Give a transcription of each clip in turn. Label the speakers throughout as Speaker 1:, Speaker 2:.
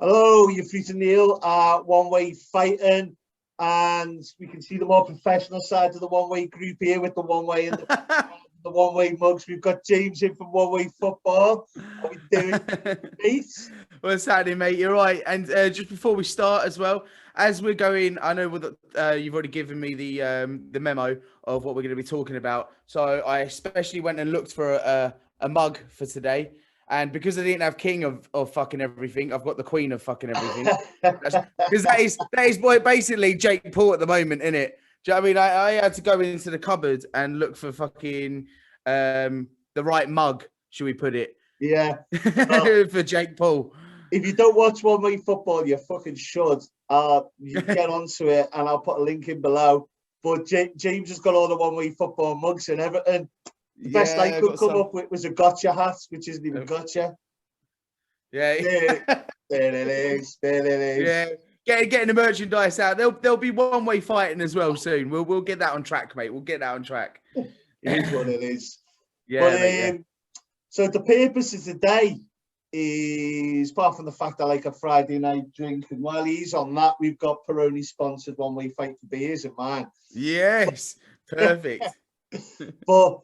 Speaker 1: Hello, you're free to Neill, one-way fighting, and we can see the more professional side of the one-way group here with the one-way and the one-way mugs. We've got James in from one-way football. How we doing, mate?
Speaker 2: What's happening, mate? You're right. And just before we start as well, as we're going, I know you've already given me the memo of what we're going to be talking about. So I especially went and looked for a mug for today. And because I didn't have king of fucking everything, I've got the queen of fucking everything. Because that is basically Jake Paul at the moment, isn't it? Do you know what I mean? I had to go into the cupboard and look for fucking the right mug, should we put it?
Speaker 1: Yeah. Well,
Speaker 2: for Jake Paul.
Speaker 1: if you don't watch one-way football, you fucking should. You get onto it, and I'll put a link in below. But James has got all the one-way football mugs and everything. The best I could come up with was a gotcha hat, which isn't even gotcha.
Speaker 2: Yeah.
Speaker 1: There it is. There it is.
Speaker 2: Yeah. Getting the merchandise out. There'll be one-way fighting as well soon. We'll get that on track, mate. We'll get that on track.
Speaker 1: It is what it is.
Speaker 2: Yeah,
Speaker 1: but,
Speaker 2: mate,
Speaker 1: So the purpose of today is, apart from the fact I like a Friday night drink, and while he's on that, we've got Peroni sponsored one-way fight for beers in mine.
Speaker 2: Yes, perfect.
Speaker 1: But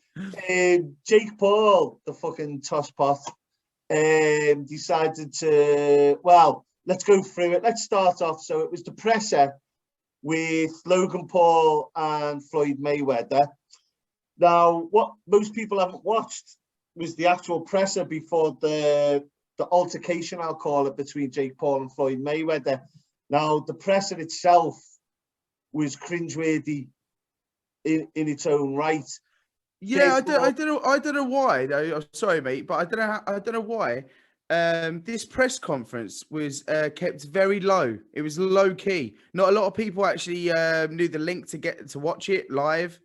Speaker 1: Jake Paul, the fucking tosspot, decided to, well, let's go through it. Let's start off. So it was the presser with Logan Paul and Floyd Mayweather. Now, what most people haven't watched was the actual presser before the altercation, I'll call it, between Jake Paul and Floyd Mayweather. Now, the presser itself was cringeworthy in its own right.
Speaker 2: Yeah, I don't know why though. I'm sorry, mate, but I don't know why. This press conference was kept very low. It was low key. Not a lot of people actually knew the link to get to watch it live.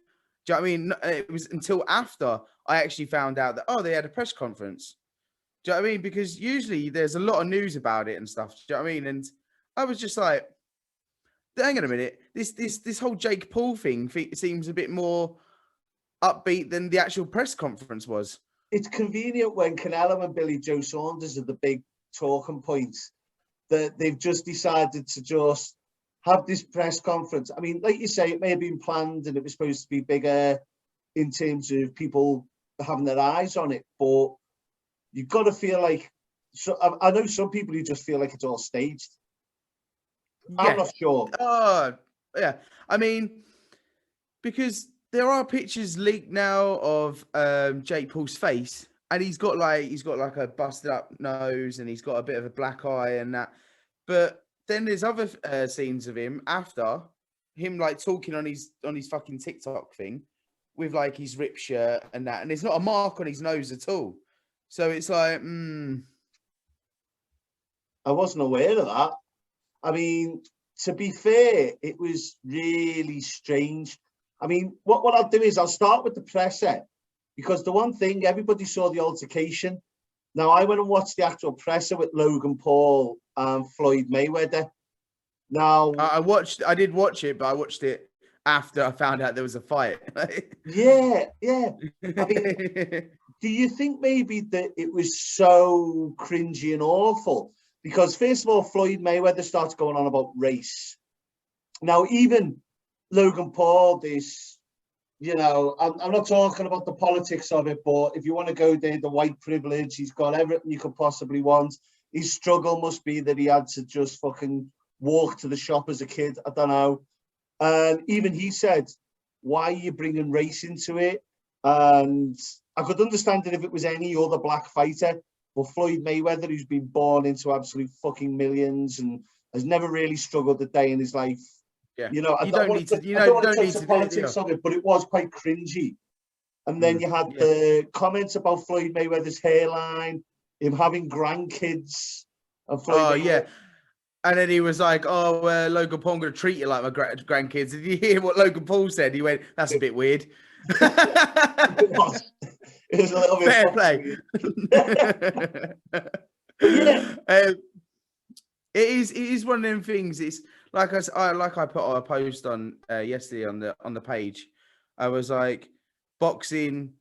Speaker 2: Do you know what I mean? It was until after I actually found out that they had a press conference. Do you know what I mean? Because usually there's a lot of news about it and stuff. Do you know what I mean? And I was just like, hang on a minute. This whole Jake Paul thing seems a bit more upbeat than the actual press conference was.
Speaker 1: It's convenient when Canelo and Billy Joe Saunders are the big talking points that they've just decided to just have this press conference. I mean, like you say, it may have been planned and it was supposed to be bigger in terms of people having their eyes on it, but you've got to feel like, so I know some people who just feel like it's all staged. Yeah. I'm not sure.
Speaker 2: Yeah. I mean, because there are pictures leaked now of Jake Paul's face, and he's got like a busted up nose, and he's got a bit of a black eye and that. But then there's other scenes of him after him like talking on his fucking TikTok thing with like his ripped shirt and that, and there's not a mark on his nose at all. So it's like,
Speaker 1: I wasn't aware of that. I mean, to be fair, it was really strange. I mean, what I'll do is I'll start with the presser, because the one thing, everybody saw the altercation. Now, I went and watched the actual presser with Logan Paul and Floyd Mayweather. Now,
Speaker 2: I did watch it, but I watched it after I found out there was a fight.
Speaker 1: yeah. I mean, do you think maybe that it was so cringy and awful? Because first of all, Floyd Mayweather starts going on about race. Now, even Logan Paul, this, I'm not talking about the politics of it, but if you want to go there, the white privilege, he's got everything you could possibly want. His struggle must be that he had to just fucking walk to the shop as a kid. I don't know. And even he said, why are you bringing race into it? And I could understand it if it was any other black fighter, but Floyd Mayweather, who's been born into absolute fucking millions and has never really struggled a day in his life.
Speaker 2: Yeah,
Speaker 1: I don't want to touch the politics of it, but it was quite cringy. And then you had the comments about Floyd Mayweather's hairline, him having grandkids. And Floyd Mayweather.
Speaker 2: And then he was like, Logan Paul, I'm going to treat you like my grandkids. Did you hear what Logan Paul said? He went, that's a bit weird.
Speaker 1: It was a little bit
Speaker 2: fair play. It is one of them things. It's like I put a post on yesterday on the page. I was like, boxing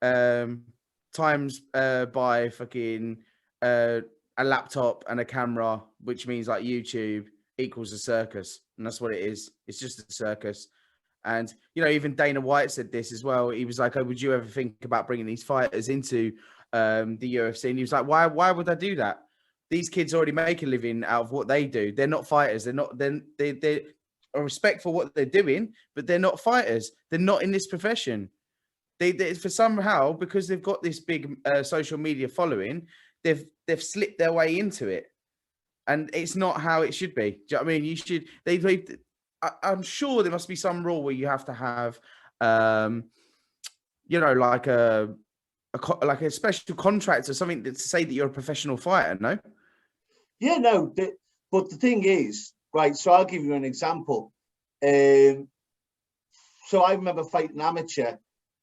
Speaker 2: times by fucking a laptop and a camera which means like YouTube equals a circus, and that's what it is. It's just a circus. And even Dana White said this as well. He was like, "Oh, would you ever think about bringing these fighters into the UFC?" And he was like, "Why would I do that? These kids already make a living out of what they do. They're not fighters. They're not. They are respect for what they're doing, but they're not fighters. They're not in this profession. They for somehow, because they've got this big social media following, they've slipped their way into it, and it's not how it should be. Do you know what I mean? You should. I'm sure there must be some rule where you have to have, like a special contract or something to say that you're a professional fighter. No.
Speaker 1: Yeah, no. But the thing is, right? So I'll give you an example. So I remember fighting amateur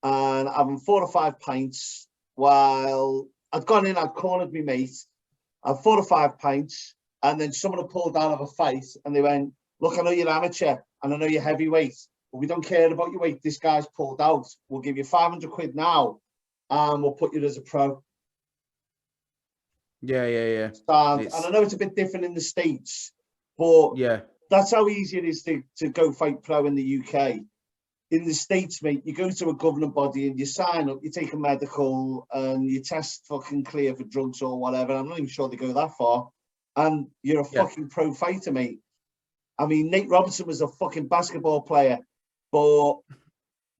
Speaker 1: and having 4 or 5 pints while I'd gone in. I'd cornered my mate. I had 4 or 5 pints, and then someone had pulled out of a fight, and they went, "Look, I know you're amateur, and I know you're heavyweight, but we don't care about your weight. This guy's pulled out. We'll give you 500 quid now, and we'll put you as a pro."
Speaker 2: Yeah.
Speaker 1: And I know it's a bit different in the States, but that's how easy it is to go fight pro in the UK. In the States, mate, you go to a governing body and you sign up, you take a medical, and you test fucking clear for drugs or whatever. I'm not even sure they go that far. And you're a fucking pro fighter, mate. I mean, Nate Robinson was a fucking basketball player, but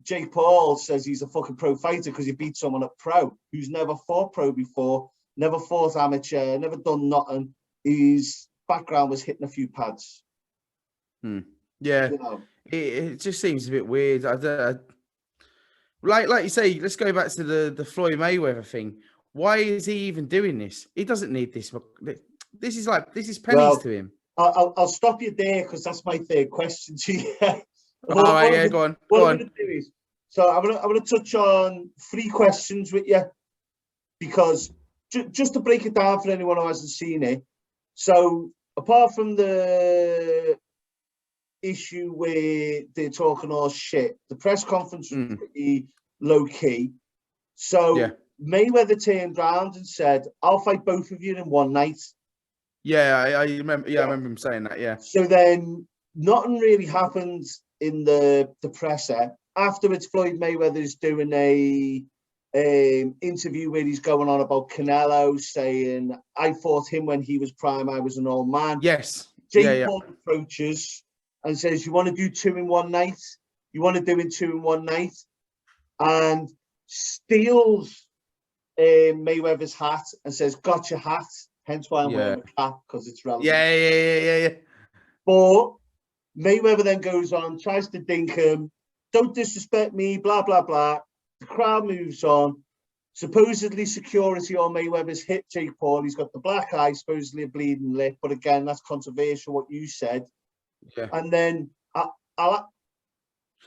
Speaker 1: Jake Paul says he's a fucking pro fighter because he beat someone at pro who's never fought pro before, never fought amateur, never done nothing. His background was hitting a few pads.
Speaker 2: Yeah, it just seems a bit weird. Like you say, let's go back to the Floyd Mayweather thing. Why is he even doing this? He doesn't need this. This is pennies to him.
Speaker 1: I'll stop you there because that's my third question to you.
Speaker 2: All right, go on.
Speaker 1: What I'm going to do is, so I'm going to touch on 3 questions with you because just to break it down for anyone who hasn't seen it. So apart from the issue where they're talking all shit, the press conference was pretty low key. So Mayweather turned around and said, "I'll fight both of you in one night."
Speaker 2: Yeah, I remember. Yeah, I remember him saying that. Yeah.
Speaker 1: So then nothing really happened in the presser. Afterwards, Floyd Mayweather is doing a interview where he's going on about Canelo, saying, "I fought him when he was prime. I was an old man."
Speaker 2: Yes.
Speaker 1: Jake Paul approaches and says, "You want to do 2 in one night? You want to do it 2 in one night?" And steals Mayweather's hat and says, "Got your hat." Hence why I'm wearing a cap, because it's relevant.
Speaker 2: Yeah.
Speaker 1: But Mayweather then goes on, tries to dink him. "Don't disrespect me, blah, blah, blah." The crowd moves on. Supposedly security on Mayweather's hit Jake Paul. He's got the black eye, supposedly a bleeding lip. But again, that's controversial, what you said.
Speaker 2: Yeah.
Speaker 1: And then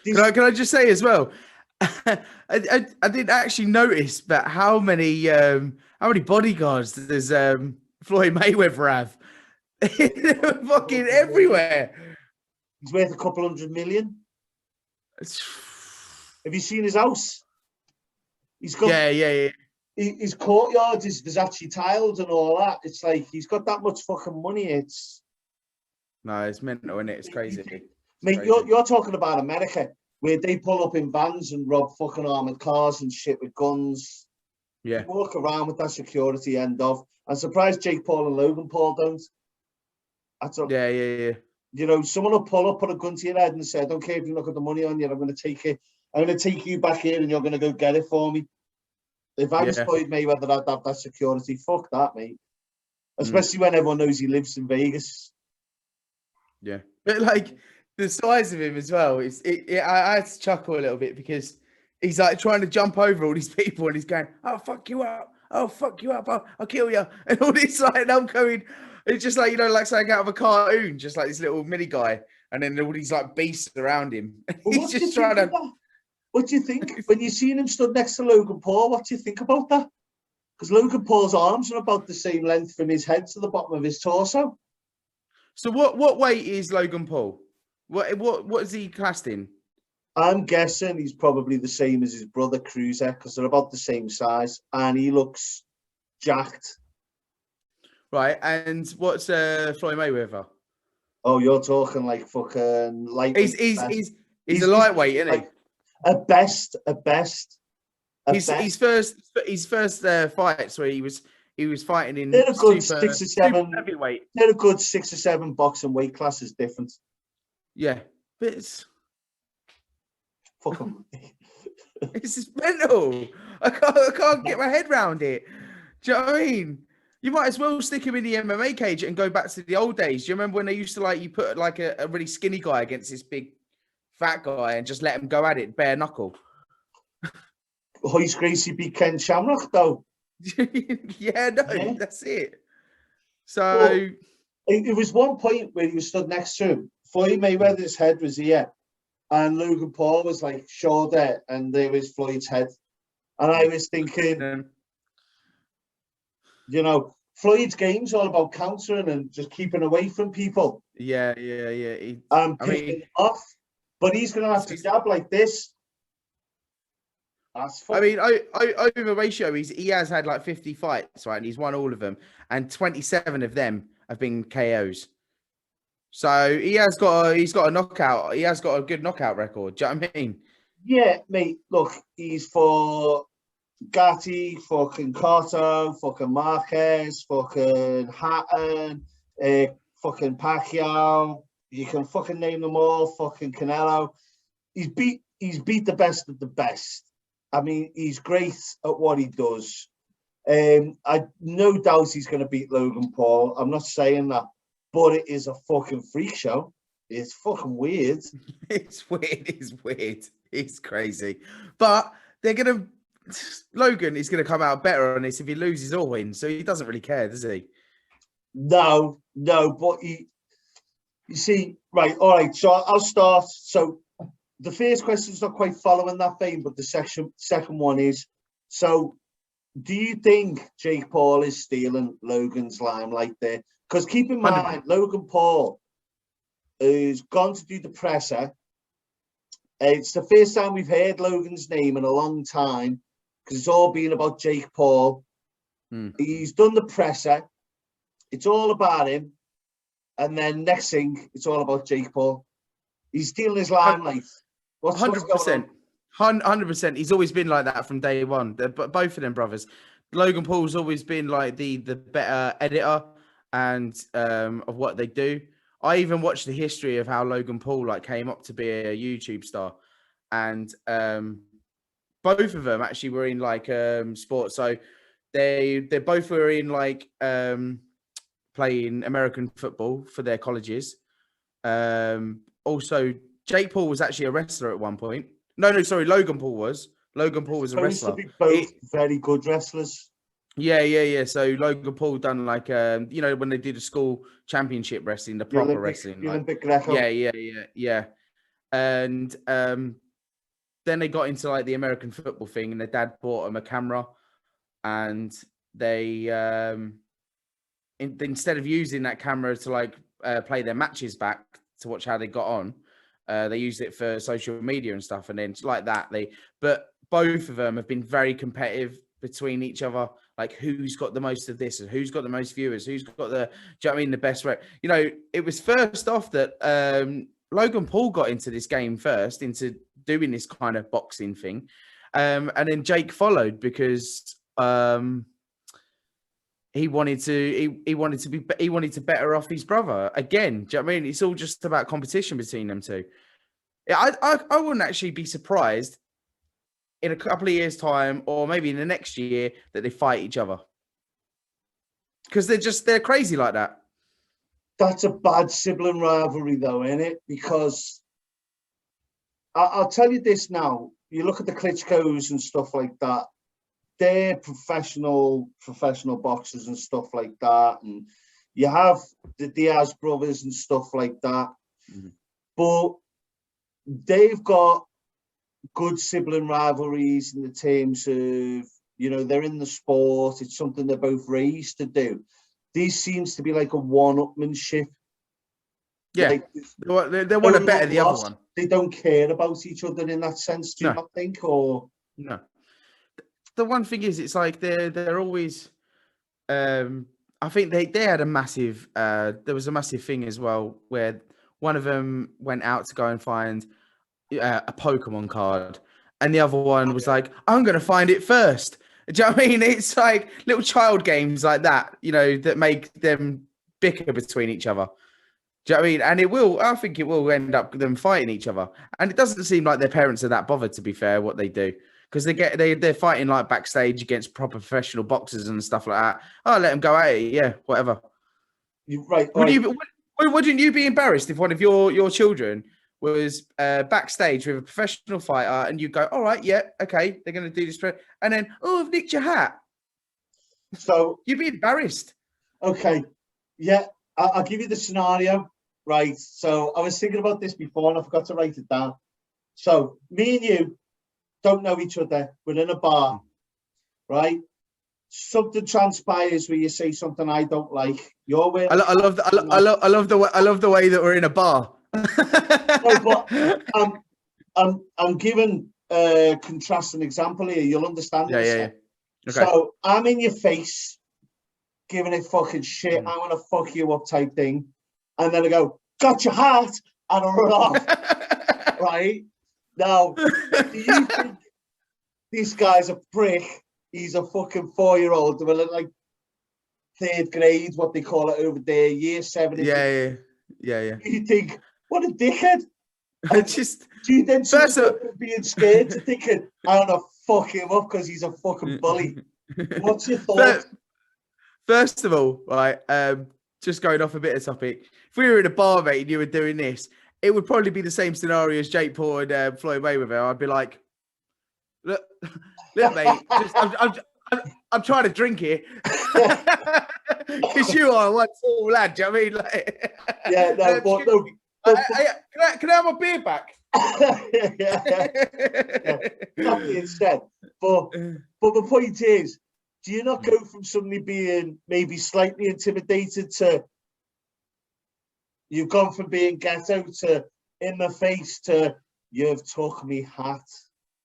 Speaker 2: can I just say as well, I didn't actually notice that how many bodyguards does Floyd Mayweather have? They're fucking everywhere.
Speaker 1: He's worth a couple $100 million. Have you seen his house? He's got his courtyard is actually tiled and all that. It's like he's got that much fucking money. It's
Speaker 2: mental, isn't it? It's crazy.
Speaker 1: Mate, you're talking about America, where they pull up in vans and rob fucking armored cars and shit with guns.
Speaker 2: Yeah.
Speaker 1: Walk around with that security end of. I'm surprised Jake Paul and Logan Paul don't.
Speaker 2: Yeah.
Speaker 1: You know, someone will pull up, put a gun to your head and say, "I don't care if you look at the money on you, I'm going to take it. I'm going to take you back here and you're going to go get it for me." If I was Floyd Mayweather, I'd have that security. Fuck that, mate. Especially when everyone knows he lives in Vegas.
Speaker 2: Yeah. But like the size of him as well, I had to chuckle a little bit because he's like trying to jump over all these people and he's going, "I'll fuck you up. I'll fuck you up. I'll kill you." And all this like, and I'm going, it's just like, like something out of a cartoon, just like this little mini guy. And then all these like beasts around him. He's just trying to.
Speaker 1: What do you think when you seen him stood next to Logan Paul? What do you think about that? Because Logan Paul's arms are about the same length from his head to the bottom of his torso.
Speaker 2: So what weight is Logan Paul? What is he classed in?
Speaker 1: I'm guessing he's probably the same as his brother Cruiser because they're about the same size, and he looks jacked.
Speaker 2: right? And what's Floyd Mayweather?
Speaker 1: Oh, you're talking like fucking lightweight.
Speaker 2: He's a lightweight, isn't he?
Speaker 1: Like a best.
Speaker 2: His first fights where he was fighting in
Speaker 1: They're a good
Speaker 2: super
Speaker 1: 6 or 7
Speaker 2: heavyweight.
Speaker 1: They're a good 6 or 7 boxing weight classes different.
Speaker 2: Yeah, but it's
Speaker 1: Fucking.
Speaker 2: it's just mental. I can't get my head around it. Do you know what I mean? You might as well stick him in the MMA cage and go back to the old days. Do you remember when they used to you put like a really skinny guy against this big fat guy and just let him go at it bare knuckle?
Speaker 1: Hoist Gracie beat Ken Shamrock though.
Speaker 2: Yeah, that's it. So
Speaker 1: well, it was one point where he was stood next to him. Floyd Mayweather's head was here, and Logan Paul was like shoulder, and there was Floyd's head. And I was thinking, Floyd's game's all about countering and just keeping away from people.
Speaker 2: Yeah.
Speaker 1: Picking off, but he's going to have to jab like this.
Speaker 2: I mean, over ratio, he has had like 50 fights, right? And he's won all of them, and 27 of them have been KOs. So he's got a knockout. He has got a good knockout record. Do you know what I mean?
Speaker 1: Yeah, mate. Look, he's for Gatti, fucking Cotto, fucking Marquez, fucking Hatton, fucking Pacquiao. You can fucking name them all. Fucking Canelo. He's beat the best of the best. I mean, he's great at what he does. I no doubt he's going to beat Logan Paul. I'm not saying that, but it is a fucking freak show. It's fucking weird.
Speaker 2: It's weird. It's crazy. But Logan is going to come out better on this if he loses or wins. So he doesn't really care, does he?
Speaker 1: No, but you see, right, all right. So I'll start. So the first question's not quite following that vein, but the second one is, so do you think Jake Paul is stealing Logan's limelight there? Because keep in mind, 100%. Logan Paul has gone to do the presser. It's the first time we've heard Logan's name in a long time because it's all been about Jake Paul. He's done the presser. It's all about him. And then next thing, it's all about Jake Paul. He's stealing his limelight.
Speaker 2: 100%. 100%. He's always been like that from day one. Both of them brothers. Logan Paul's always been like the better editor and of what they do. I even watched the history of how Logan Paul came up to be a YouTube star, and both of them actually were in sports. So they both were in playing American football for their colleges. Also, Jake Paul was actually a wrestler at one point. No, sorry, Logan Paul was. Logan Paul was a wrestler.
Speaker 1: To be both very good wrestlers.
Speaker 2: Yeah. So Logan Paul done when they did the school championship wrestling, the proper wrestling.
Speaker 1: Olympic Greco.
Speaker 2: Yeah. And then they got into the American football thing, and their dad bought them a camera, and they instead of using that camera to play their matches back to watch how they got on, they used it for social media and stuff, and then like that but both of them have been very competitive between each other, who's got the most of this and who's got the most viewers, who's got the, do you know what I mean, the best way. It was first off that Logan Paul got into this game first, into doing this kind of boxing thing, and then Jake followed because he wanted to better off his brother again. Do you know what I mean? It's all just about competition between them two. I wouldn't actually be surprised in a couple of years' time, or maybe in the next year, that they fight each other. Because they're crazy like that.
Speaker 1: That's a bad sibling rivalry though, isn't it? Because I'll tell you this now. You look at the Klitschko's and stuff like that. They're professional boxers and stuff like that. And you have the Diaz brothers and stuff like that. Mm-hmm. But they've got good sibling rivalries in the terms of, they're in the sport. It's something they're both raised to do. This seems to be like a one-upmanship.
Speaker 2: Yeah, they want to better the other one.
Speaker 1: They don't care about each other in that sense, do you not think? Or
Speaker 2: no. The one thing is, it's they're always I think they had a massive. There was a massive thing as well where one of them went out to go and find a Pokemon card, and the other one was like, "I'm going to find it first." Do you know what I mean? It's like little child games like that, that make them bicker between each other. Do you know what I mean? And I think it will end up them fighting each other. And it doesn't seem like their parents are that bothered, to be fair, what they do. Because they're fighting like backstage against proper professional boxers and stuff like that. Oh, let them go at it. Yeah, whatever.
Speaker 1: You're right.
Speaker 2: Wouldn't you be embarrassed if one of your children was backstage with a professional fighter and you go, all right, yeah, okay, they're going to do this. And then, I've nicked your hat.
Speaker 1: So
Speaker 2: you'd be embarrassed.
Speaker 1: Okay. Yeah, I'll give you the scenario. Right. So I was thinking about this before and I forgot to write it down. So me and you don't know each other. We're in a bar, right? Something transpires where you say something I don't like. You're wearing.
Speaker 2: I love the way that we're in a bar.
Speaker 1: No, but I'm giving a contrasting example here. You'll understand.
Speaker 2: Yeah. Okay.
Speaker 1: So I'm in your face, giving it fucking shit. I'm gonna fuck you up type thing, and then I go, got your heart, and I run off. Right now, do you think this guy's a prick? He's a fucking 4-year-old. Well, like 3rd grade, what they call it over there, year 7.
Speaker 2: Yeah.
Speaker 1: You think, what a dickhead.
Speaker 2: Just
Speaker 1: do you then see being scared to thinking, I'm gonna fuck him up because he's a fucking bully? What's your thought?
Speaker 2: First of all, right, just going off a bit of topic, if we were in a bar, mate, and you were doing this, it would probably be the same scenario as Jake Paul and Floyd Mayweather. I'd be like, look, mate, I'm trying to drink here. Because you are one tall lad, do you know what I mean? Like,
Speaker 1: yeah, no.
Speaker 2: Can I have my beer back?
Speaker 1: yeah. That being said, but the point is, do you not go from somebody being maybe slightly intimidated to you've gone from being ghetto to in the face to you've took me hat?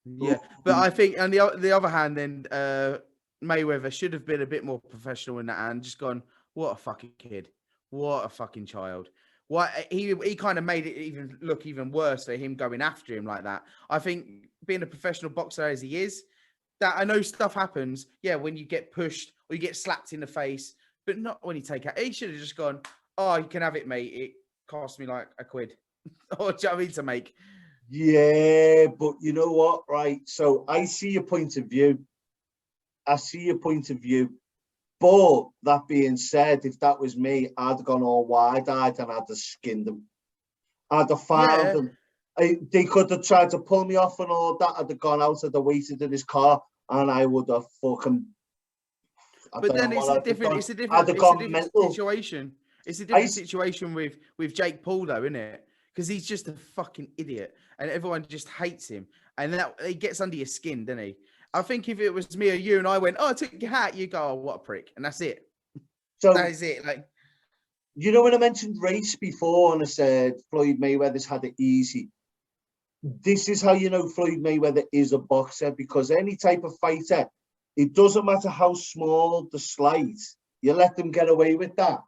Speaker 2: Yeah, but I think on the other hand, then Mayweather should have been a bit more professional in that and just gone, what a fucking kid, what a fucking child. Why he kind of made it look even worse for him going after him like that. I think being a professional boxer as he is, that I know stuff happens. Yeah, when you get pushed or you get slapped in the face, but not when you take out. He should have just gone, oh, you can have it, mate. It cost me like £1. Or do you know what I mean to make?
Speaker 1: Yeah, but you know what, right? So I see your point of view. But that being said, if that was me, I'd have gone all wide-eyed and I'd have skinned them. I'd have found them. They could have tried to pull me off and all that. I'd have gone out, I'd have waited in his car, and I would have fucking.
Speaker 2: But then it's a different situation. It's a different situation with Jake Paul, though, isn't it? Because he's just a fucking idiot, and everyone just hates him, and that he gets under your skin, doesn't he? I think if it was me or you and I went, I took your hat, you go, oh, what a prick. And that's it. So that is it. Like,
Speaker 1: you know, when I mentioned race before and I said Floyd Mayweather's had it easy. This is how you know Floyd Mayweather is a boxer, because any type of fighter, it doesn't matter how small the slight, you let them get away with that.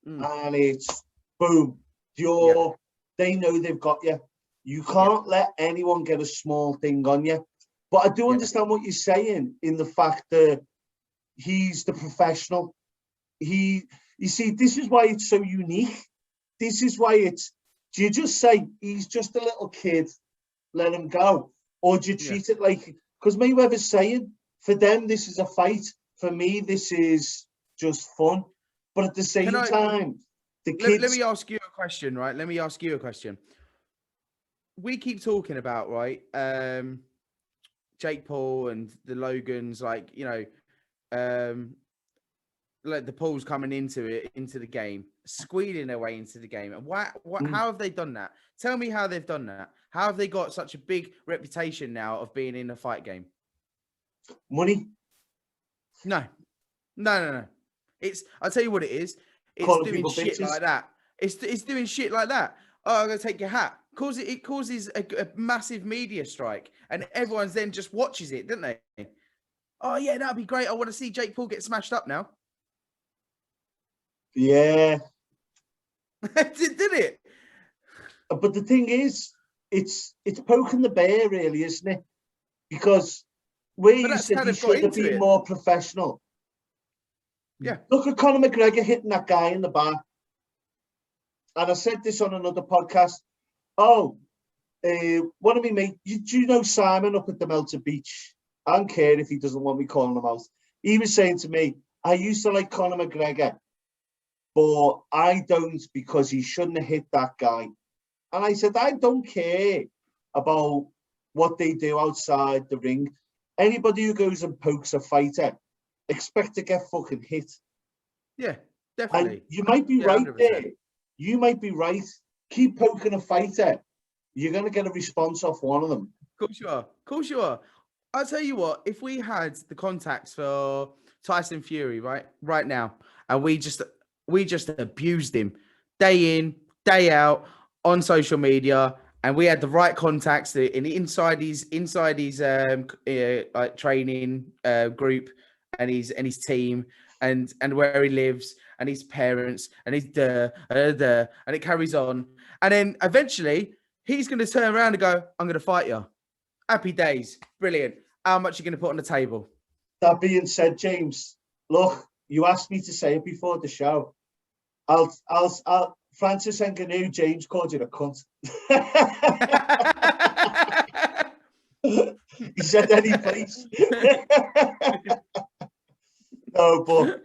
Speaker 1: And it's boom. They know they've got you. You can't let anyone get a small thing on you. But I do understand what you're saying in the fact that he's the professional. You see, this is why it's so unique. This is why do you just say he's just a little kid, let him go? Or do you treat it like, because Mayweather's saying, for them, this is a fight. For me, this is just fun. But at the same time, the kids...
Speaker 2: Let me ask you a question, right? We keep talking about, right, Jake Paul and the Logans, like, you know, like the Pauls coming into the game, squealing their way into the game. And how have they done that? Tell me how they've done that. How have they got such a big reputation now of being in a fight game?
Speaker 1: Money?
Speaker 2: No. I'll tell you what it is. It's doing shit like that. It's doing shit like that. Oh, I'm gonna take your hat. It causes a massive media strike, and everyone's then just watches it, don't they? Oh yeah, that'd be great. I want to see Jake Paul get smashed up now.
Speaker 1: Yeah.
Speaker 2: Did it?
Speaker 1: But the thing is, it's poking the bear, really, isn't it? Because where
Speaker 2: But
Speaker 1: you
Speaker 2: that's
Speaker 1: said
Speaker 2: how
Speaker 1: he
Speaker 2: they've got
Speaker 1: should have
Speaker 2: into
Speaker 1: been
Speaker 2: it.
Speaker 1: more professional.
Speaker 2: Yeah.
Speaker 1: Look at Conor McGregor hitting that guy in the back. And I said this on another podcast. Oh, one of me mates, do you know Simon up at the Melted Beach? I don't care if he doesn't want me calling him out. He was saying to me, I used to like Conor McGregor, but I don't because he shouldn't have hit that guy. And I said, I don't care about what they do outside the ring. Anybody who goes and pokes a fighter, expect to get fucking hit.
Speaker 2: Yeah,
Speaker 1: And
Speaker 2: definitely.
Speaker 1: you might be
Speaker 2: Yeah,
Speaker 1: right
Speaker 2: 100%.
Speaker 1: there. You might be right. Keep poking a fighter. You're going to get a response off one of them.
Speaker 2: Of course you are. Of course you are. I'll tell you what, if we had the contacts for Tyson Fury right now, and we just abused him day in, day out on social media, and we had the right contacts inside his like training group and his team and where he lives and his parents and his and it carries on. And then eventually he's going to turn around and go, I'm going to fight you. Happy days. Brilliant. How much are you going to put on the table?
Speaker 1: That being said, James, look, you asked me to say it before the show. Francis Ngannou, James called you a cunt. He said any place. No, but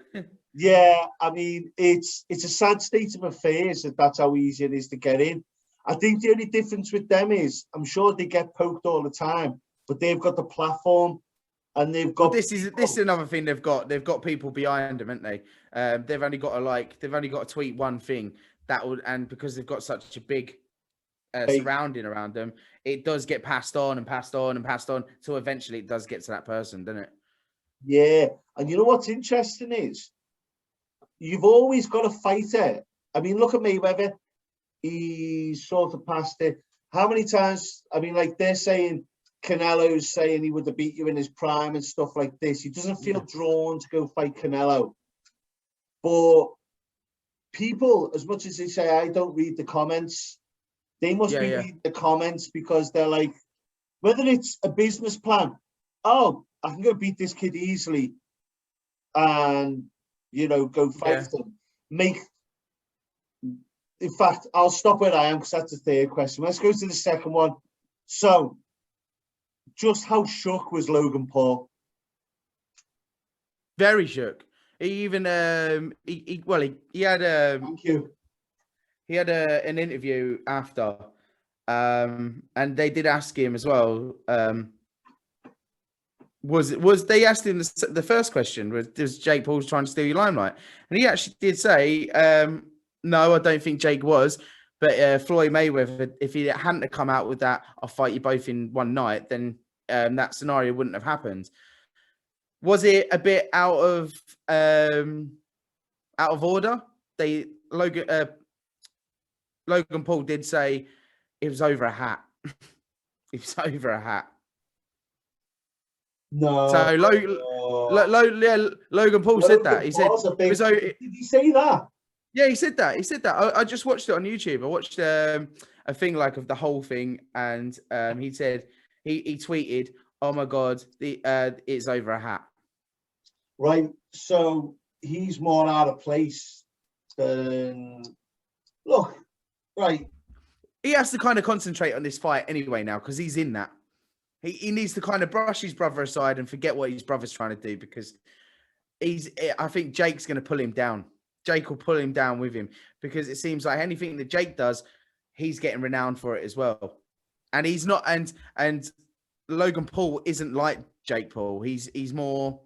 Speaker 1: yeah, I mean, it's a sad state of affairs that that's how easy it is to get in. I think the only difference with them is, I'm sure they get poked all the time, but they've got the platform and they've got.
Speaker 2: Well, this is another thing they've got. They've got people behind them, haven't they? They've only got to tweet one thing and because they've got such a big surrounding around them, it does get passed on and passed on and passed on till eventually it does get to that person, doesn't it?
Speaker 1: Yeah, and you know what's interesting is you've always got a fighter. I mean, look at Mayweather. He's sort of past it. How many times? I mean, like they're saying, Canelo's saying he would have beat you in his prime and stuff like this. He doesn't feel drawn to go fight Canelo. But people, as much as they say, I don't read the comments, they must be reading the comments because they're like, whether it's a business plan, oh, I can go beat this kid easily and, go fight them. In fact, I'll stop where I am because that's the third question. Let's go to the second one. So, just how shook was Logan Paul?
Speaker 2: Very shook. He even he had
Speaker 1: Thank you.
Speaker 2: He had an interview after, and they did ask him as well. Was they asked him the first question was Jake Paul's trying to steal your limelight, and he actually did say, no, I don't think Jake was, but Floyd Mayweather, if he hadn't have come out with that, I'll fight you both in one night, then that scenario wouldn't have happened. Was it a bit out of order? Logan Paul did say it was over a hat. It was over a hat.
Speaker 1: No.
Speaker 2: So Logan Paul said that. He said,
Speaker 1: did he say that?
Speaker 2: Yeah, he said that. He said that. I just watched it on YouTube. I watched a thing like of the whole thing, and he said he tweeted, "Oh my God, it's over a hat."
Speaker 1: Right. So he's more out of place than. Look, right.
Speaker 2: He has to kind of concentrate on this fight anyway now because he's in that. He needs to kind of brush his brother aside and forget what his brother's trying to do because I think Jake's going to pull him down. Jake will pull him down with him because it seems like anything that Jake does, he's getting renowned for it as well. And he's not, and Logan Paul isn't like Jake Paul. He's more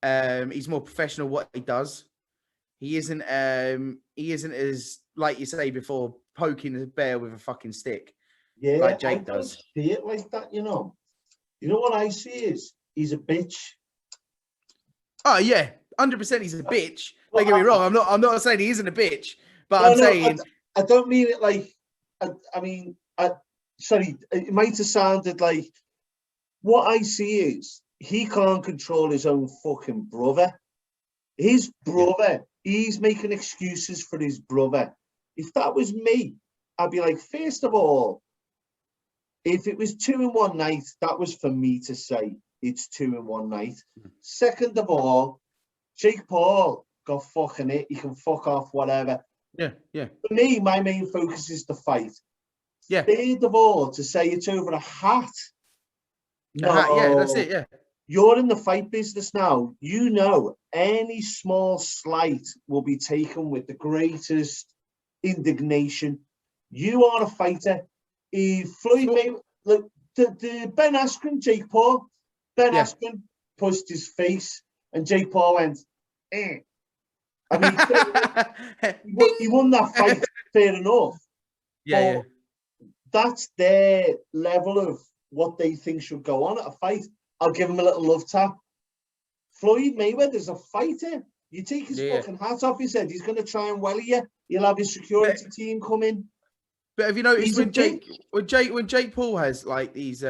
Speaker 2: professional what he does. He isn't as, like you say before, poking the bear with a fucking stick.
Speaker 1: Yeah,
Speaker 2: like Jake does.
Speaker 1: See it like that, You know what I see is he's a bitch.
Speaker 2: Oh yeah, 100%. He's a bitch. Don't get me wrong. I'm not saying he isn't a bitch, but I'm saying
Speaker 1: I don't mean it like. I mean, sorry. It might have sounded like what I see is he can't control his own fucking brother. His brother he's making excuses for his brother. If that was me, I'd be like, first of all, if it was 2 in one night, that was for me to say it's 2 in one night. Second of all, Jake Paul got fucking it. He can fuck off, whatever.
Speaker 2: Yeah, yeah.
Speaker 1: For me, my main focus is the fight.
Speaker 2: Yeah.
Speaker 1: Third of all, to say it's over a hat. No,
Speaker 2: Yeah, that's it. Yeah.
Speaker 1: You're in the fight business now. You know, any small slight will be taken with the greatest indignation. You are a fighter. If Floyd Mayweather, look, the Ben Askren, Jake Paul, Askren pushed his face, and Jake Paul went, eh. I mean, he won that fight, fair enough.
Speaker 2: Yeah,
Speaker 1: that's their level of what they think should go on at a fight. I'll give him a little love tap. Floyd Mayweather's a fighter. You take his fucking hat off his head, he's going to try and welly you. He'll have his security team come in.
Speaker 2: But have you noticed when Jake Paul has like these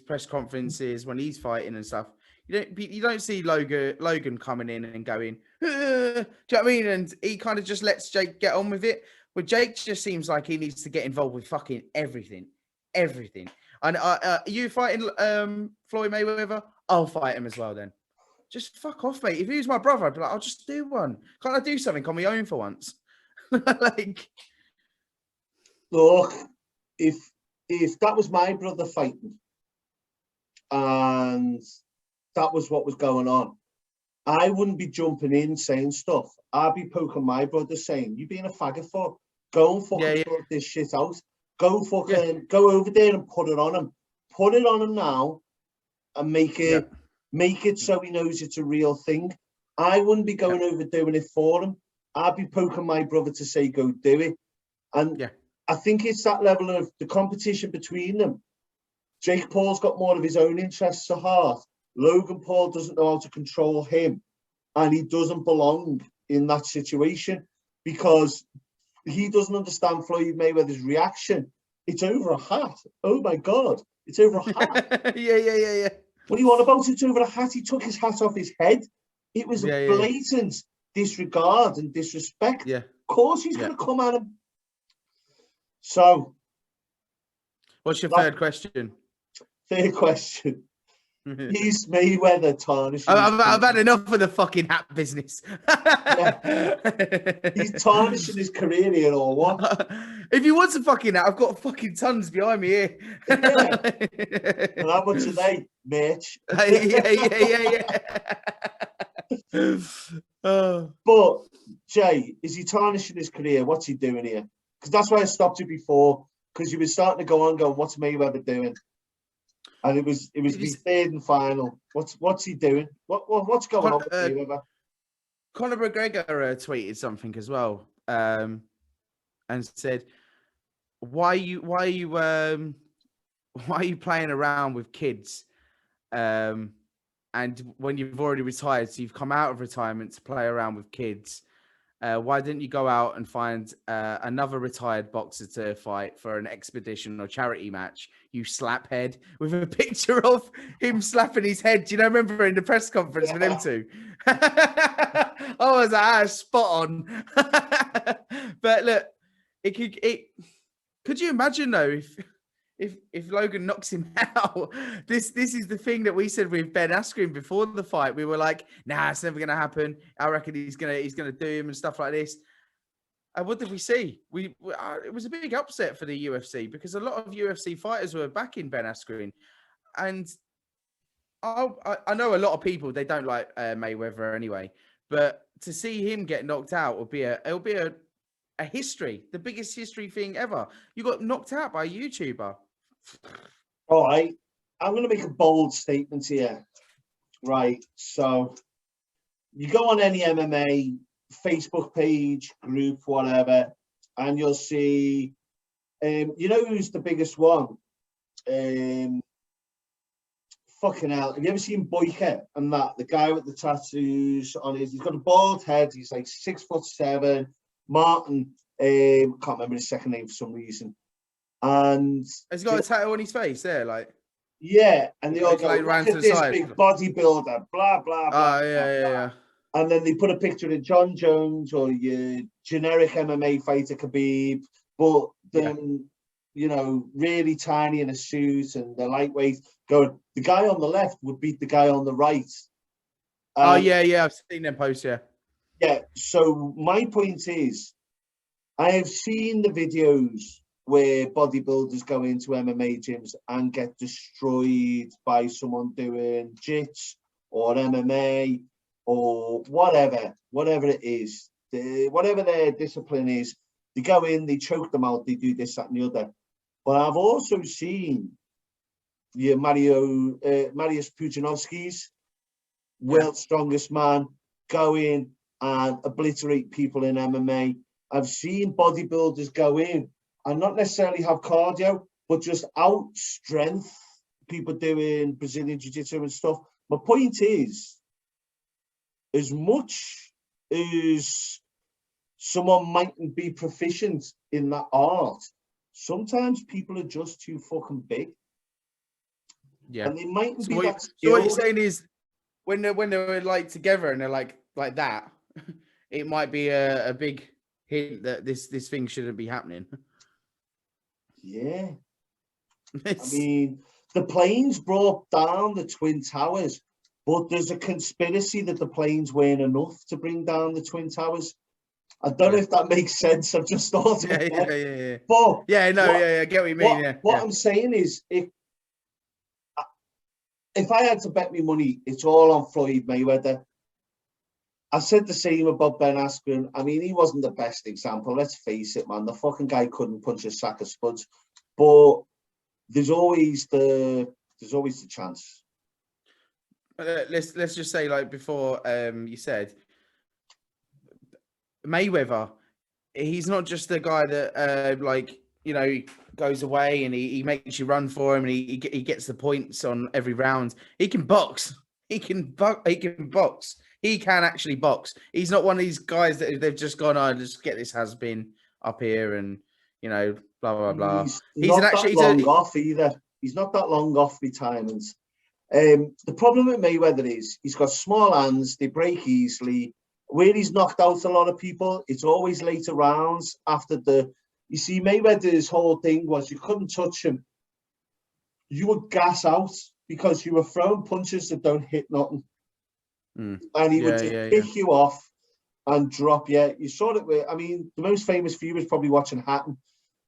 Speaker 2: press conferences when he's fighting and stuff, you don't see Logan coming in and going, do you know what I mean? And he kind of just lets Jake get on with it. But Jake just seems like he needs to get involved with fucking everything. And you fighting Floyd Mayweather? I'll fight him as well then. Just fuck off, mate. If he was my brother, I'd be like, I'll just do one. Can't I do something on my own for once? Like,
Speaker 1: look, if that was my brother fighting and that was what was going on, I wouldn't be jumping in saying stuff. I'd be poking my brother saying, you being a faggot for, go and fucking sort this shit out. Go fucking go over there and put it on him. Put it on him now and make it so he knows it's a real thing. I wouldn't be going over doing it for him. I'd be poking my brother to say, go do it. And I think it's that level of the competition between them. Jake Paul's got more of his own interests at heart. Logan Paul doesn't know how to control him. And he doesn't belong in that situation because he doesn't understand Floyd Mayweather's reaction. It's over a hat. Oh my God. It's over a hat.
Speaker 2: Yeah.
Speaker 1: What do you want about it's over a hat? He took his hat off his head. It was a blatant disregard and disrespect.
Speaker 2: Yeah.
Speaker 1: Of course he's going to come at him. So.
Speaker 2: What's your third question?
Speaker 1: Third question. He's Mayweather tarnishing.
Speaker 2: I've had enough of the fucking hat business.
Speaker 1: He's tarnishing his career here or what?
Speaker 2: If you want a fucking hat, I've got fucking tons behind me here.
Speaker 1: And how much are they, Mitch? But Jay, is he tarnishing his career? What's he doing here? Because that's why I stopped you before. Because you were starting to go on, going, what's Mayweather doing? And it was the third and final. What's he doing? What's going on with Mayweather?
Speaker 2: Conor McGregor tweeted something as well, and said, "Why are you playing around with kids? And when you've already retired, so you've come out of retirement to play around with kids. Why didn't you go out and find another retired boxer to fight for an expedition or charity match, you slaphead?" With a picture of him slapping his head. Do you know, remember in the press conference with them two? I was like, spot on. But look, could you imagine though, if Logan knocks him out? This is the thing that we said with Ben Askren before the fight. We were like, nah, it's never gonna happen. I reckon he's gonna do him and stuff like this. And what did we see? It was a big upset for the UFC because a lot of UFC fighters were backing Ben Askren, and I know a lot of people, they don't like Mayweather anyway, but to see him get knocked out will be a history, the biggest history thing ever. You got knocked out by a YouTuber.
Speaker 1: All right, I'm going to make a bold statement here. Right, so you go on any MMA Facebook page, group, whatever, and you'll see, you know who's the biggest one? Fucking hell. Have you ever seen Boyka and that? The guy with the tattoos on he's got a bald head. He's like 6'7". Martin, can't remember his second name for some reason. And
Speaker 2: has he got a tattoo on his face there? Like,
Speaker 1: yeah. And they all go,
Speaker 2: like,
Speaker 1: look at this big bodybuilder, blah, blah, blah.
Speaker 2: Yeah.
Speaker 1: and then they put a picture of John Jones or your generic MMA fighter Khabib, but then really tiny in a suit and the lightweight. Going, the guy on the left would beat the guy on the right.
Speaker 2: Oh yeah, I've seen them posts.
Speaker 1: Yeah. So my point is, I have seen the videos where bodybuilders go into MMA gyms and get destroyed by someone doing jits or MMA or whatever it is, whatever their discipline is. They go in, they choke them out, they do this, that, and the other. But I've also seen Mariusz Pudzianowski's world's strongest man go in and obliterate people in MMA. I've seen bodybuilders go in and not necessarily have cardio, but just out strength people doing Brazilian Jiu-Jitsu and stuff. My point is, as much as someone mightn't be proficient in that art, sometimes people are just too fucking big.
Speaker 2: Yeah.
Speaker 1: And they mightn't be that skilled.
Speaker 2: So what you're saying is, when they're like together and they're like that, it might be a big hint that this thing shouldn't be happening.
Speaker 1: Yeah. I mean, the planes brought down the Twin Towers, but there's a conspiracy that the planes weren't enough to bring down the Twin Towers. I don't know if that makes sense. I've just thought of it.
Speaker 2: Yeah.
Speaker 1: But
Speaker 2: I get what you mean.
Speaker 1: What I'm saying is, if I had to bet me money, it's all on Floyd Mayweather. I said the same about Ben Askren. I mean, he wasn't the best example. Let's face it, man. The fucking guy couldn't punch a sack of spuds. But there's always the chance.
Speaker 2: Let's just say, like before, you said Mayweather. He's not just the guy that goes away and he makes you run for him and he gets the points on every round. He can box. He can box. He can actually box. He's not one of these guys that they've just gone, just get this has-been up here and, blah, blah, blah.
Speaker 1: He's not that long off either. He's not that long off retirement. The problem with Mayweather is he's got small hands. They break easily. Where he's knocked out a lot of people, it's always later rounds after you see, Mayweather's whole thing was you couldn't touch him. You would gas out because you were throwing punches that don't hit nothing. And he would just pick you off and drop you. You saw it with, the most famous for you was probably watching Hatton,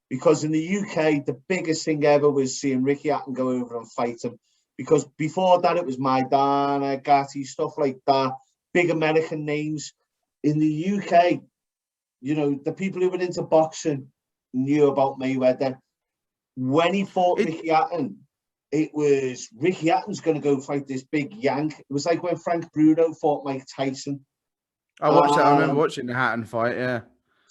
Speaker 1: because in the UK, the biggest thing ever was seeing Ricky Hatton go over and fight him. Because before that, it was Maidana, Gatti, stuff like that, big American names. In the UK, the people who were into boxing knew about Mayweather. When he fought Ricky Hatton, it was Ricky Hatton's going to go fight this big Yank. It was like when Frank Bruno fought Mike Tyson.
Speaker 2: I watched that. I remember watching the Hatton fight. Yeah.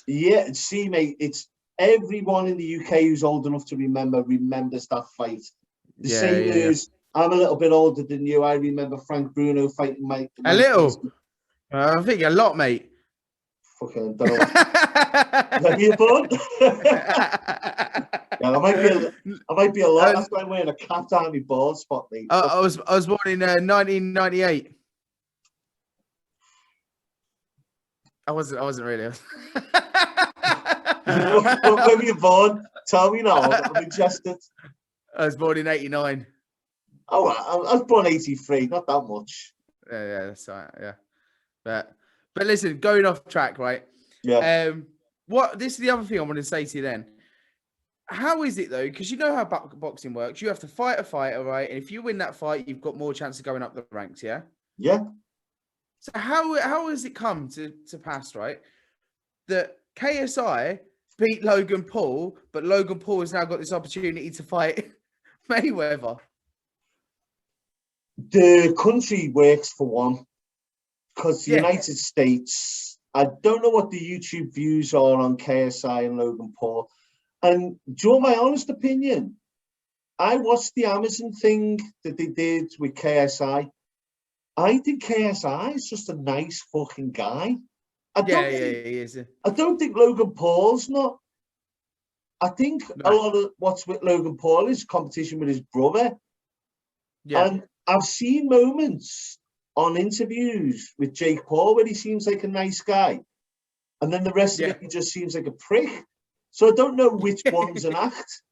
Speaker 1: Yeah. See, mate, it's everyone in the UK who's old enough to remembers that fight. The same as I'm a little bit older than you. I remember Frank Bruno fighting Mike.
Speaker 2: A little. I think a lot, mate.
Speaker 1: Fucking don't know. Might be a bun. Yeah, I might be a lot. That's why I'm wearing a cap down my bald spot, mate.
Speaker 2: I was born in 1998. I wasn't really.
Speaker 1: When were you born? Tell me now. I'm interested.
Speaker 2: I was born in 89.
Speaker 1: Oh, I was born 83. Not that much.
Speaker 2: Yeah, that's right. Yeah, but listen, going off track, right?
Speaker 1: Yeah.
Speaker 2: This is the other thing I wanted to say to you then. How is it though? Because you know how boxing works. You have to fight a fighter, right? And if you win that fight, you've got more chance of going up the ranks. Yeah.
Speaker 1: Yeah.
Speaker 2: So how has it come to pass, right? That KSI beat Logan Paul, but Logan Paul has now got this opportunity to fight Mayweather.
Speaker 1: The country works for one, because the United States, I don't know what the YouTube views are on KSI and Logan Paul. And do you want my honest opinion? I watched the Amazon thing that they did with KSI. I think KSI is just a nice fucking guy. He is. I don't think Logan Paul's not. I think a lot of what's with Logan Paul is competition with his brother. Yeah. And I've seen moments on interviews with Jake Paul where he seems like a nice guy, and then the rest of it he just seems like a prick. So I don't know which one's an act.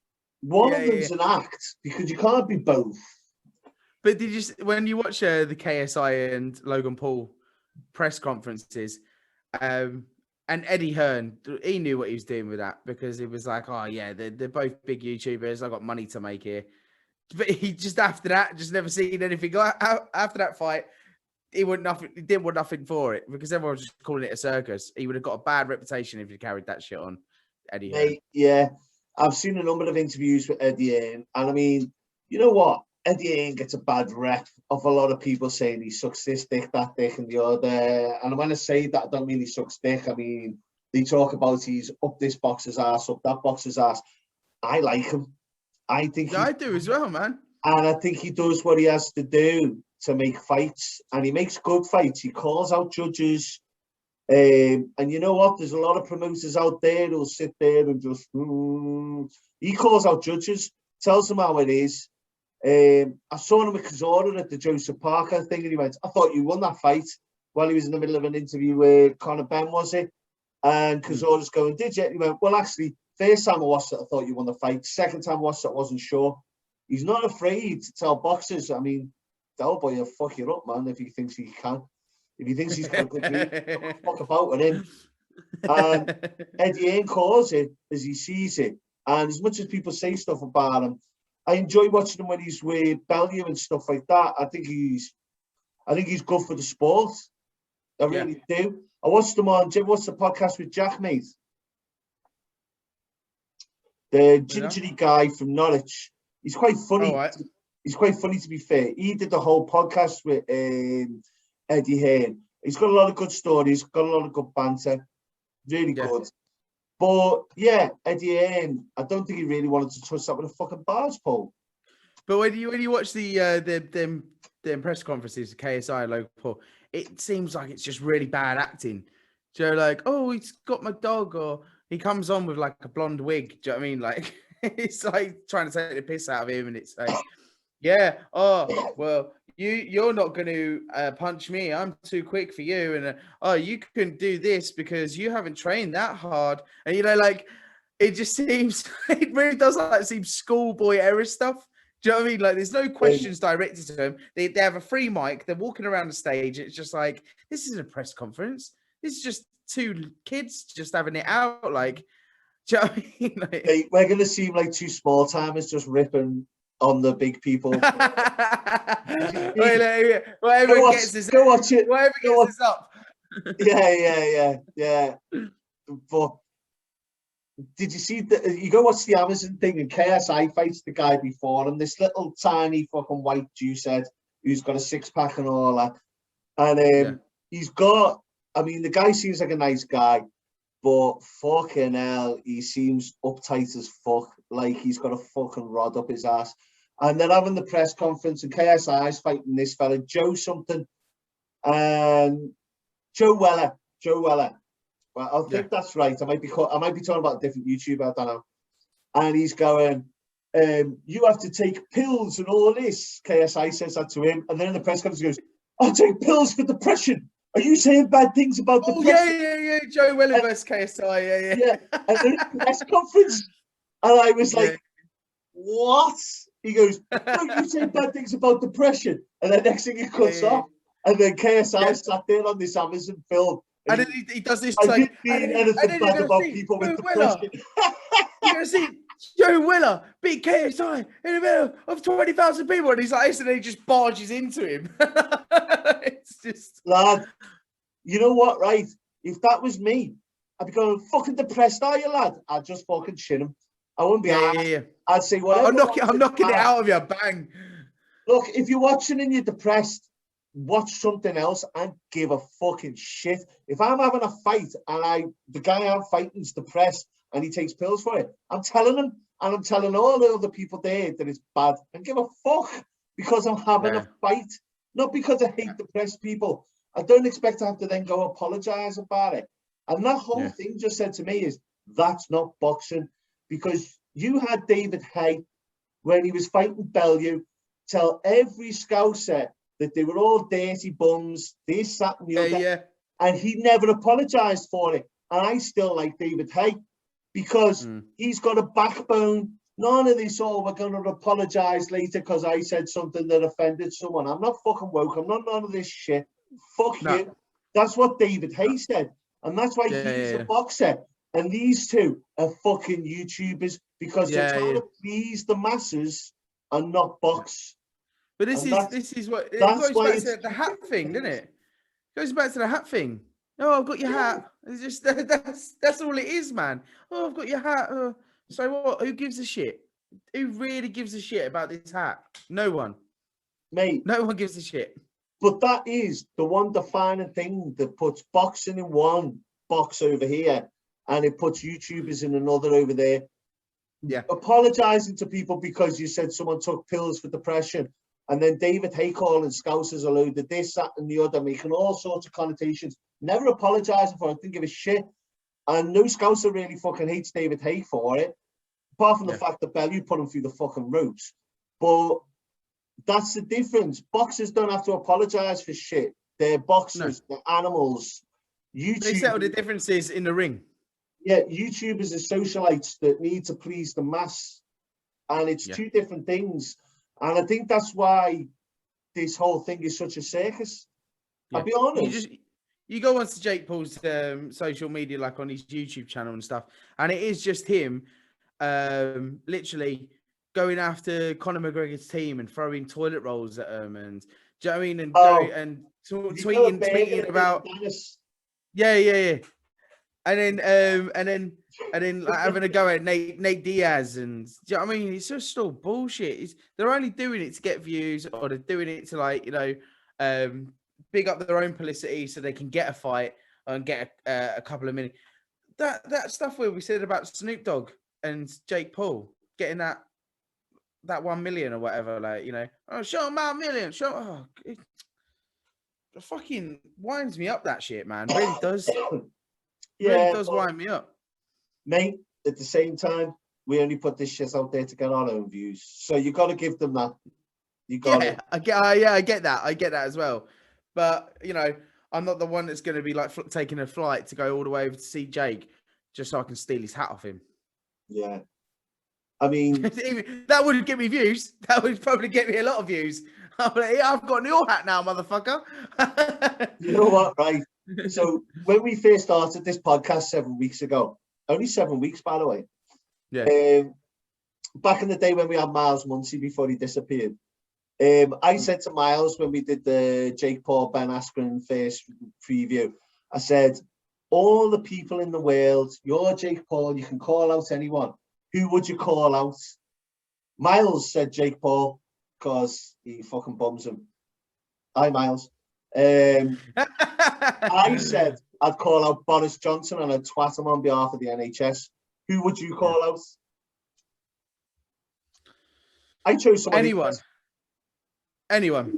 Speaker 1: One of them's an act because you can't be both.
Speaker 2: But did you, when you watch the KSI and Logan Paul press conferences, and Eddie Hearn, he knew what he was doing with that because it was like, oh yeah, they're both big YouTubers. I got money to make here. But he just after that, just never seen anything. After that fight, he didn't want nothing for it because everyone was just calling it a circus. He would have got a bad reputation if he carried that shit on. Eddie Hearn.
Speaker 1: Yeah, I've seen a number of interviews with Eddie Hearn, and I mean, you know what? Eddie Hearn gets a bad rep of a lot of people saying he sucks this dick, that dick, and the other. And when I say that, I don't mean he sucks dick. I mean, they talk about he's up this boxer's ass, up that boxer's ass. I like him. I think
Speaker 2: I do as well, man.
Speaker 1: And I think he does what he has to do to make fights, and he makes good fights. He calls out judges. And you know what? There's a lot of promoters out there who'll sit there and just... He calls out judges, tells them how it is. I saw him with Cazorla at the Joseph Parker thing, and he went, I thought you won that fight, while he was in the middle of an interview with Conor Ben, was it? And Cazorla's going, did you? And he went, well, actually, first time I watched it, I thought you won the fight. Second time I watched it, I wasn't sure. He's not afraid to tell boxers. I mean, the old boy will fuck you up, man, if he thinks he can. If he thinks he's got a good read, don't fuck about with him. And Eddie Hearn calls it as he sees it. And as much as people say stuff about him, I enjoy watching him when he's with Bellew and stuff like that. I think he's good for the sport. I really do. I watched him on. What's the podcast with Jack, mate? The gingery guy from Norwich. He's quite funny. Right. He's quite funny, to be fair. He did the whole podcast with Eddie Hearn. He's got a lot of good stories, got a lot of good banter. Really good. But yeah, Eddie Hearn, I don't think he really wanted to touch that with a fucking barge pole.
Speaker 2: But when you watch the press conferences, KSI and Logan Paul, it seems like it's just really bad acting. So like, oh, he's got my dog, or he comes on with like a blonde wig. Do you know what I mean? Like, it's like trying to take the piss out of him, and it's like, yeah, oh, well, you're not going to punch me. I'm too quick for you, and oh, you couldn't do this because you haven't trained that hard. And you know, like, it just seems, it really does like seem schoolboy era stuff. Do you know what I mean? Like, there's no questions directed to them. They have a free mic. They're walking around the stage. It's just like, this isn't a press conference. This is just two kids just having it out. Like, do you know what I mean? Like,
Speaker 1: hey, we're going to seem like two small timers just ripping on the big people.
Speaker 2: Whatever gets this up.
Speaker 1: Yeah. But did you see that? You go watch the Amazon thing, and KSI fights the guy before him, this little tiny fucking white juice head who's got a six-pack and all that. And he's got, I mean, the guy seems like a nice guy, but fucking hell, he seems uptight as fuck. Like he's got a fucking rod up his ass. And they're having the press conference, and KSI's fighting this fella, Joe something, and Joe Weller. Well, I think that's right. I might be talking about a different YouTuber. I don't know. And he's going, "You have to take pills and all this." KSI says that to him, and then in the press conference he goes, "I take pills for depression. Are you saying bad things about depression?"
Speaker 2: Yeah. Joe Weller versus KSI.
Speaker 1: Yeah. And then in the press conference, and I was like, "What?" He goes, "No, you say bad things about depression," and then next thing he cuts off, and then KSI sat there on this Amazon film.
Speaker 2: And then he does this.
Speaker 1: I didn't mean anything bad about people with depression.
Speaker 2: You're going to see Joe Weller beat KSI in the middle of 20,000 people. And he's like, and then he just barges into him. It's just...
Speaker 1: Lad, you know what, right? If that was me, I'd be going, fucking depressed, are you, lad? I'd just fucking shin him. I wouldn't be I'd say, whatever.
Speaker 2: I'm knocking it out of you, bang.
Speaker 1: Look, if you're watching and you're depressed, watch something else and give a fucking shit. If I'm having a fight and the guy I'm fighting's depressed and he takes pills for it, I'm telling him, and I'm telling all the other people there that it's bad, and give a fuck, because I'm having a fight, not because I hate depressed people. I don't expect to have to then go apologize about it. And that whole thing just said to me is, that's not boxing, because you had David Hay when he was fighting Bellew tell every Scouser that they were all dirty bums, this, that, and the other.
Speaker 2: Yeah.
Speaker 1: And he never apologized for it. And I still like David Hay because he's got a backbone. None of this, oh, we're going to apologize later because I said something that offended someone. I'm not fucking woke. I'm not none of this shit. Fuck you. That's what David Hay said. And that's why he's a boxer. And these two are fucking YouTubers because they're trying to please the masses and not box.
Speaker 2: But this is what it goes back to the hat thing, doesn't it? It goes back to the hat thing. Oh, I've got your hat. It's just that's all it is, man. Oh, I've got your hat. So what? Who gives a shit? Who really gives a shit about this hat? No one,
Speaker 1: mate.
Speaker 2: No one gives a shit.
Speaker 1: But that is the one defining thing that puts boxing in one box over here, and it puts YouTubers in another over there.
Speaker 2: Yeah,
Speaker 1: apologizing to people because you said someone took pills for depression, and then David Hay calling Scousers a load of this, that, and the other, making all sorts of connotations. Never apologizing for it. Didn't give a shit. And no Scouser really fucking hates David Hay for it, apart from the fact that Bellew put him through the fucking ropes. But that's the difference. Boxers don't have to apologize for shit. They're boxers. They're animals.
Speaker 2: They settle the differences in the ring.
Speaker 1: Yeah, YouTubers are socialites that need to please the mass. And it's two different things. And I think that's why this whole thing is such a circus. Yeah. I'll be honest.
Speaker 2: You go onto Jake Paul's social media, like on his YouTube channel and stuff, and it is just him literally going after Conor McGregor's team and throwing toilet rolls at him, and do you know what I mean? And tweeting about yeah. And then like having a go at Nate Diaz, and do you know what I mean? It's just all bullshit. They're only doing it to get views, or they're doing it to, like, big up their own publicity so they can get a fight and get a couple of minutes. That stuff where we said about Snoop Dogg and Jake Paul getting that 1 million or whatever, like, oh, show them my million, it fucking winds me up, that shit, man. It really does. Really does wind me up,
Speaker 1: mate. At the same time, we only put this shit out there to get our own views, so you got to give them that. You got it.
Speaker 2: I get that. I get that as well. But I'm not the one that's going to be like taking a flight to go all the way over to see Jake just so I can steal his hat off him.
Speaker 1: Yeah, I mean,
Speaker 2: that wouldn't get me views. That would probably get me a lot of views. I'm like, yeah, I've got your hat now, motherfucker.
Speaker 1: You know what, right? So when we first started this podcast 7 weeks ago, only 7 weeks, by the way.
Speaker 2: Yeah.
Speaker 1: Back in the day when we had Miles Muncy before he disappeared, I said to Miles when we did the Jake Paul Ben Askren first preview, I said, all the people in the world, you're Jake Paul, you can call out anyone. Who would you call out? Miles said Jake Paul because he fucking bums him. Hi, Miles. I said I'd call out Boris Johnson and I'd twat him on behalf of the NHS. Who would you call out? I chose someone.
Speaker 2: Anyone.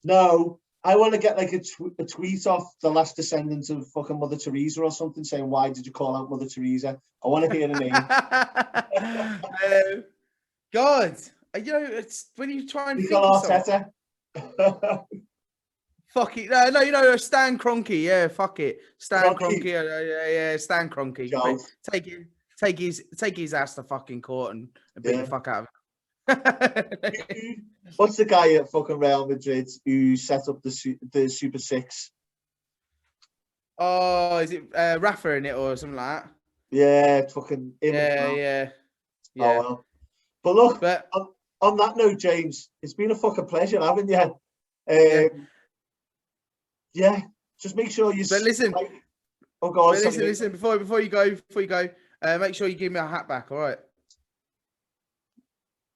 Speaker 1: No, I want to get like a tweet off the last descendant of fucking Mother Teresa or something saying, why did you call out Mother Teresa? I want to hear the
Speaker 2: name. God, it's when you try and
Speaker 1: think
Speaker 2: fuck it. No, Stan Kroenke. Yeah, fuck it. Stan Kroenke. Yeah, Stan Kroenke. Take his ass to fucking court and beat the fuck out of him.
Speaker 1: What's the guy at fucking Real Madrid who set up the Super Six?
Speaker 2: Oh, is it Rafa in it or something like that?
Speaker 1: Yeah, fucking
Speaker 2: yeah.
Speaker 1: Oh well. But look, on that note, James, it's been a fucking pleasure having you. Yeah, just make sure you.
Speaker 2: But listen,
Speaker 1: oh God,
Speaker 2: listen. Before you go, make sure you give me a hat back. All right.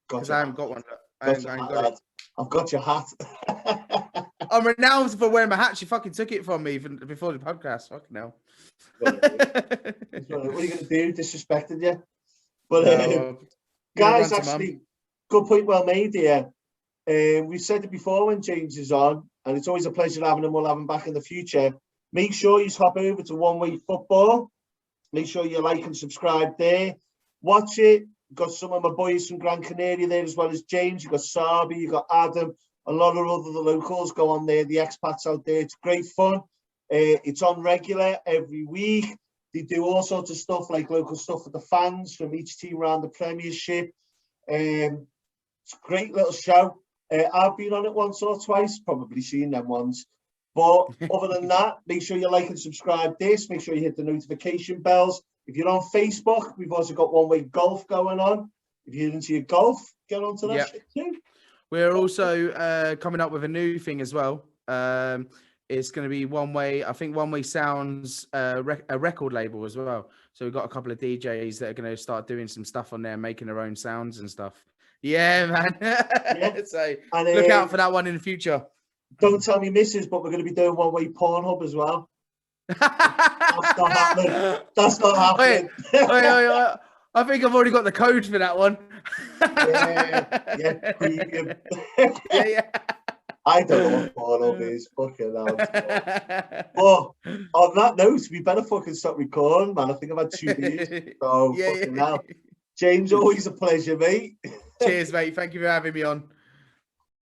Speaker 2: Because I haven't got one.
Speaker 1: I've got your hat.
Speaker 2: I'm renowned for wearing my hat. She fucking took it from me before the podcast. Fucking hell.
Speaker 1: What are you going to do? Disrespecting you? But guys, actually, good point well made here. We've said it before when James is on, and it's always a pleasure having him. We'll have him back in the future. Make sure you hop over to One Way Football. Make sure you like and subscribe there. Watch it. got some of my boys from Gran Canaria there, as well as James. You got Sabi, you got Adam, a lot of other the locals go on there, the expats out there. It's great fun. It's on regular every week. They do all sorts of stuff, like local stuff with the fans from each team around the Premiership. It's a great little show. I've been on it once or twice, probably seen them ones. But other than that, make sure you like and subscribe this. Make sure you hit the notification bells. If you're on Facebook, we've also got One Way Golf going on. If you're into your golf, get onto that shit too.
Speaker 2: We're also coming up with a new thing as well. It's going to be One Way. I think One Way Sounds a record label as well. So we've got a couple of DJs that are going to start doing some stuff on there, making their own sounds and stuff. Yeah, man. So look out for that one in the future.
Speaker 1: Don't tell me missus, but we're going to be doing One Way Pornhub as well. That's not happening. That's not happening.
Speaker 2: Wait. I think I've already got the code for that one.
Speaker 1: Premium. I don't know what Pornhub is. Fucking hell. But on that note, we better fucking stop recording, man. I think I've had 2 beers. So fucking hell. James, always a pleasure, mate.
Speaker 2: Cheers, mate. Thank you for having me on.